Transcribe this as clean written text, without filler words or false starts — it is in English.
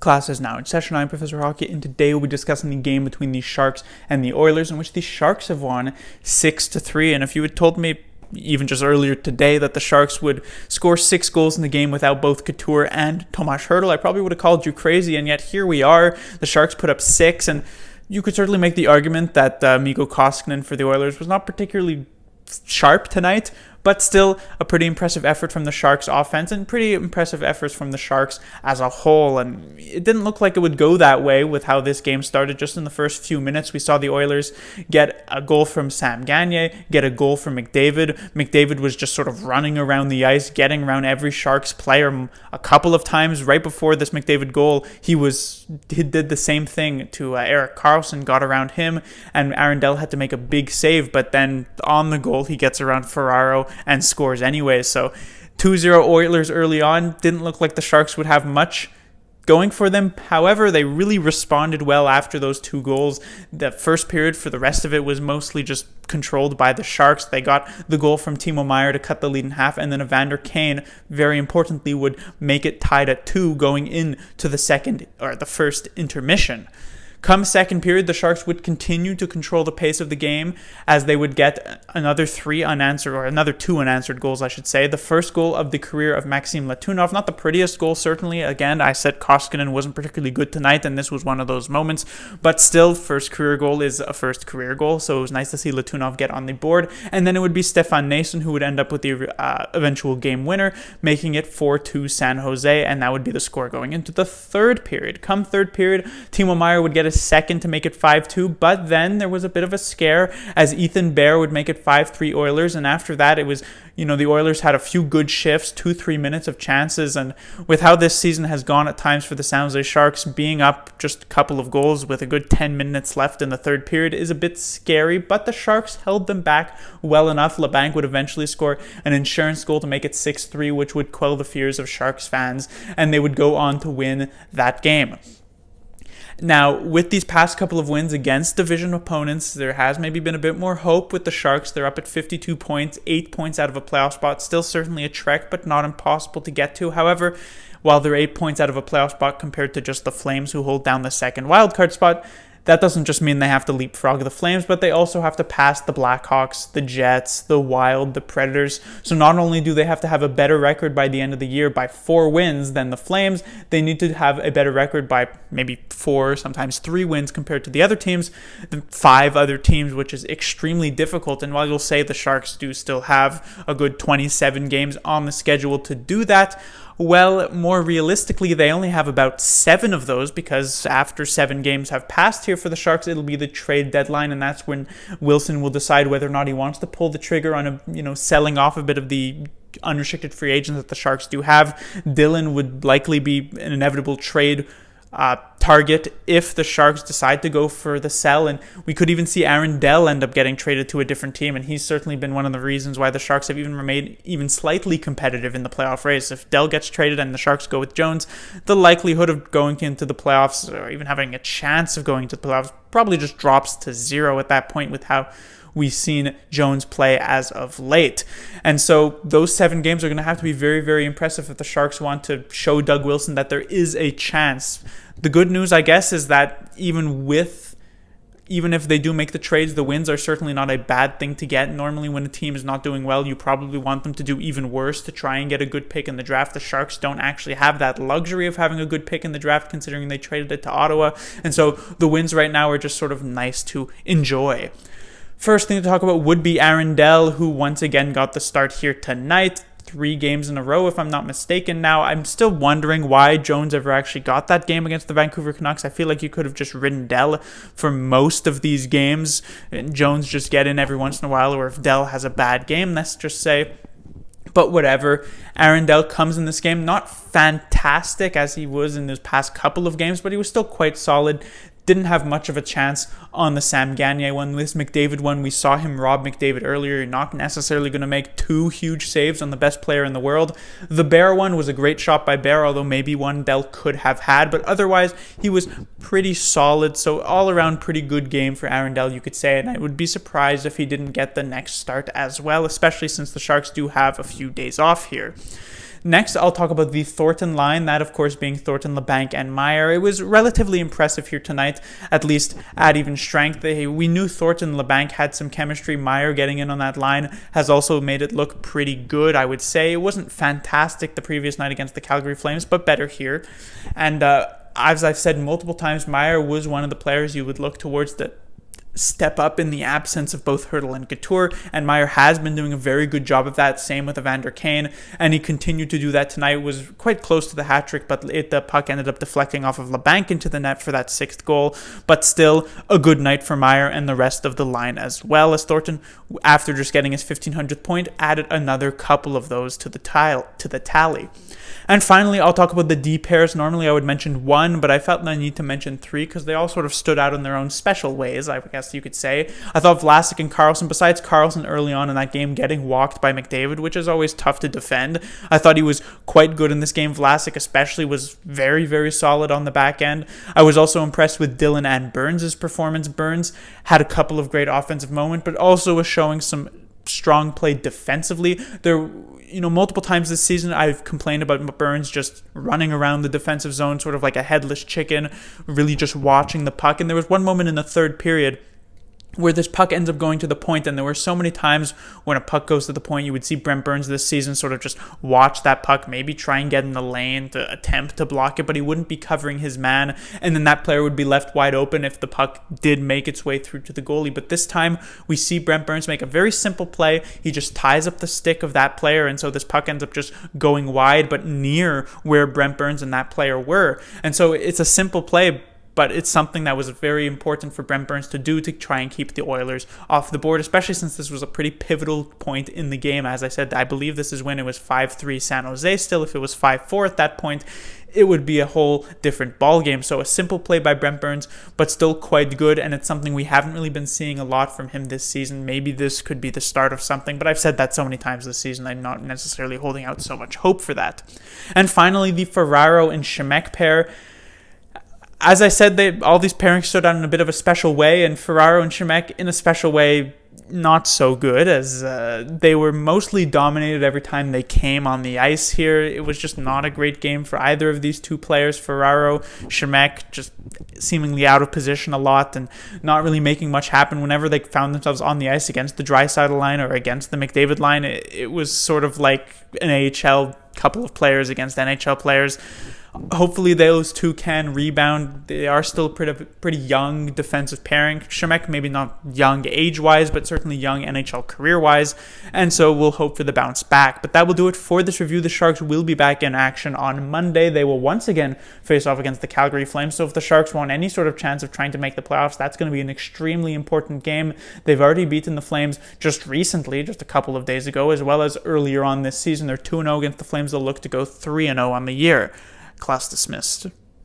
Class is now in session. I'm Professor Hockey, and today we'll be discussing the game between the Sharks and the Oilers, in which the Sharks have won 6-3. And if you had told me even just earlier today that the Sharks would score 6 goals in the game without both Couture and Tomas Hertl, I probably would have called you crazy. And yet here we are. The Sharks put up 6, and you could certainly make the argument that Mikko Koskinen for the Oilers was not particularly sharp tonight, but still a pretty impressive effort from the Sharks offense and pretty impressive efforts from the Sharks as a whole. And it didn't look like it would go that way with how this game started. Just in the first few minutes, we saw the Oilers get a goal from Sam Gagner, get a goal from McDavid. McDavid was just sort of running around the ice, getting around every Sharks player a couple of times. Right before this McDavid goal, he did the same thing to Erik Karlsson, got around him, and Arundel had to make a big save, but then on the goal, he gets around Ferraro and scores anyway. So 2-0 Oilers early on. Didn't look like the Sharks would have much going for them. However, they really responded well after those 2 goals. The first period, for the rest of it, was mostly just controlled by the Sharks. They got the goal from Timo Meier to cut the lead in half, and then Evander Kane, very importantly, would make it tied at 2 going into the first intermission. Come second period, the Sharks would continue to control the pace of the game as they would get another 2 unanswered goals, I should say. The first goal of the career of Maxim Latunov, not the prettiest goal, certainly. Again, I said Koskinen wasn't particularly good tonight, and this was one of those moments. But still, first career goal is a first career goal, so it was nice to see Latunov get on the board. And then it would be Stefan Nason who would end up with the eventual game winner, making it 4-2 San Jose, and that would be the score going into the third period. Come third period, Timo Meier would get a second to make it 5-2, but then there was a bit of a scare as Ethan Bear would make it 5-3 Oilers, and after that it was, the Oilers had a few good shifts, 2-3 minutes of chances, and with how this season has gone at times for the San Jose Sharks, being up just a couple of goals with a good 10 minutes left in the third period is a bit scary, but the Sharks held them back well enough. LeBanc would eventually score an insurance goal to make it 6-3, which would quell the fears of Sharks fans, and they would go on to win that game. Now, with these past couple of wins against division opponents, there has maybe been a bit more hope with the Sharks. They're up at 52 points, 8 points out of a playoff spot. Still certainly a trek, but not impossible to get to. However, while they're 8 points out of a playoff spot compared to just the Flames, who hold down the second wildcard spot, that doesn't just mean they have to leapfrog the Flames, but they also have to pass the Blackhawks, the Jets, the Wild, the Predators. So not only do they have to have a better record by the end of the year by 4 wins than the Flames, they need to have a better record by maybe 4, sometimes 3 wins compared to the other teams, the 5 other teams, which is extremely difficult. And while you'll say the Sharks do still have a good 27 games on the schedule to do that, well, more realistically, they only have about 7 of those, because after 7 games have passed here for the Sharks, it'll be the trade deadline, and that's when Wilson will decide whether or not he wants to pull the trigger on selling off a bit of the unrestricted free agents that the Sharks do have. Dillon would likely be an inevitable trade target if the Sharks decide to go for the sell, and we could even see Arundel end up getting traded to a different team, and he's certainly been one of the reasons why the Sharks have even remained even slightly competitive in the playoff race. If Dell gets traded and the Sharks go with Jones, the likelihood of going into the playoffs or even having a chance of going to the playoffs probably just drops to 0 at that point with how we've seen Jones play as of late. And so those 7 games are going to have to be very, very impressive if the Sharks want to show Doug Wilson that there is a chance. The good news, I guess, is that even if they do make the trades, the wins are certainly not a bad thing to get. Normally when a team is not doing well, you probably want them to do even worse to try and get a good pick in the draft. The Sharks don't actually have that luxury of having a good pick in the draft, considering they traded it to Ottawa. And so the wins right now are just sort of nice to enjoy. First thing to talk about would be Arundel, who once again got the start here tonight. 3 games in a row, if I'm not mistaken. Now, I'm still wondering why Jones ever actually got that game against the Vancouver Canucks. I feel like you could have just ridden Dell for most of these games, and Jones just get in every once in a while, or if Dell has a bad game, let's just say. But whatever, Arundel comes in this game, not fantastic as he was in those past couple of games, but he was still quite solid. Didn't have much of a chance on the Sam Gagner one. This McDavid one, we saw him rob McDavid earlier. You're not necessarily going to make 2 huge saves on the best player in the world. The Bear one was a great shot by Bear, although maybe one Dell could have had. But otherwise, he was pretty solid. So all around pretty good game for Arundel, you could say. And I would be surprised if he didn't get the next start as well, especially since the Sharks do have a few days off here. Next, I'll talk about the Thornton line, that of course being Thornton, LeBanc, and Meyer. It was relatively impressive here tonight, at least at even strength. We knew Thornton, LeBanc had some chemistry. Meyer getting in on that line has also made it look pretty good, I would say. It wasn't fantastic the previous night against the Calgary Flames, but better here. And as I've said multiple times, Meyer was one of the players you would look towards that step up in the absence of both Hertl and Couture, and Meyer has been doing a very good job of that. Same with Evander Kane, and he continued to do that tonight. Was quite close to the hat trick, but the puck ended up deflecting off of LeBanc into the net for that 6th goal. But still a good night for Meyer and the rest of the line, as well as Thornton, after just getting his 1500th point, added another couple of those to the tally. And finally, I'll talk about the D pairs. Normally I would mention one, but I felt I need to mention 3 because they all sort of stood out in their own special ways, I guess you could say. I thought Vlasic and Karlsson, besides Karlsson early on in that game getting walked by McDavid, which is always tough to defend, I thought he was quite good in this game. Vlasic especially was very, very solid on the back end. I was also impressed with Dylan and Burns' performance. Burns had a couple of great offensive moments, but also was showing some strong play defensively. There, multiple times this season I've complained about Burns just running around the defensive zone sort of like a headless chicken, really just watching the puck. And there was one moment in the 3rd period where this puck ends up going to the point, and there were so many times when a puck goes to the point, you would see Brent Burns this season sort of just watch that puck, maybe try and get in the lane to attempt to block it, but he wouldn't be covering his man, and then that player would be left wide open if the puck did make its way through to the goalie. But this time, we see Brent Burns make a very simple play. He just ties up the stick of that player, and so this puck ends up just going wide, but near where Brent Burns and that player were. And so it's a simple play, but it's something that was very important for Brent Burns to do to try and keep the Oilers off the board, especially since this was a pretty pivotal point in the game. As I said, I believe this is when it was 5-3 San Jose still. If it was 5-4 at that point, it would be a whole different ball game. So a simple play by Brent Burns, but still quite good, and it's something we haven't really been seeing a lot from him this season. Maybe this could be the start of something, but I've said that so many times this season, I'm not necessarily holding out so much hope for that. And finally, the Ferraro and Shemek pair. As I said, all these pairings stood out in a bit of a special way, and Ferraro and Shemek in a special way not so good, as they were mostly dominated every time they came on the ice here. It was just not a great game for either of these two players. Ferraro, Shemek just seemingly out of position a lot and not really making much happen whenever they found themselves on the ice against the Draisaitl line or against the McDavid line. It was sort of like an AHL couple of players against NHL players. Hopefully those two can rebound. They are still pretty young defensive pairing. Shemek maybe not young age-wise, but certainly young NHL career-wise, and so we'll hope for the bounce back. But that will do it for this review. The Sharks will be back in action on Monday. They will once again face off against the Calgary Flames, so if the Sharks want any sort of chance of trying to make the playoffs, that's going to be an extremely important game. They've already beaten the Flames just recently, just a couple of days ago, as well as earlier on this season. They're 2-0 against the Flames. They'll look to go 3-0 on the year. Class dismissed.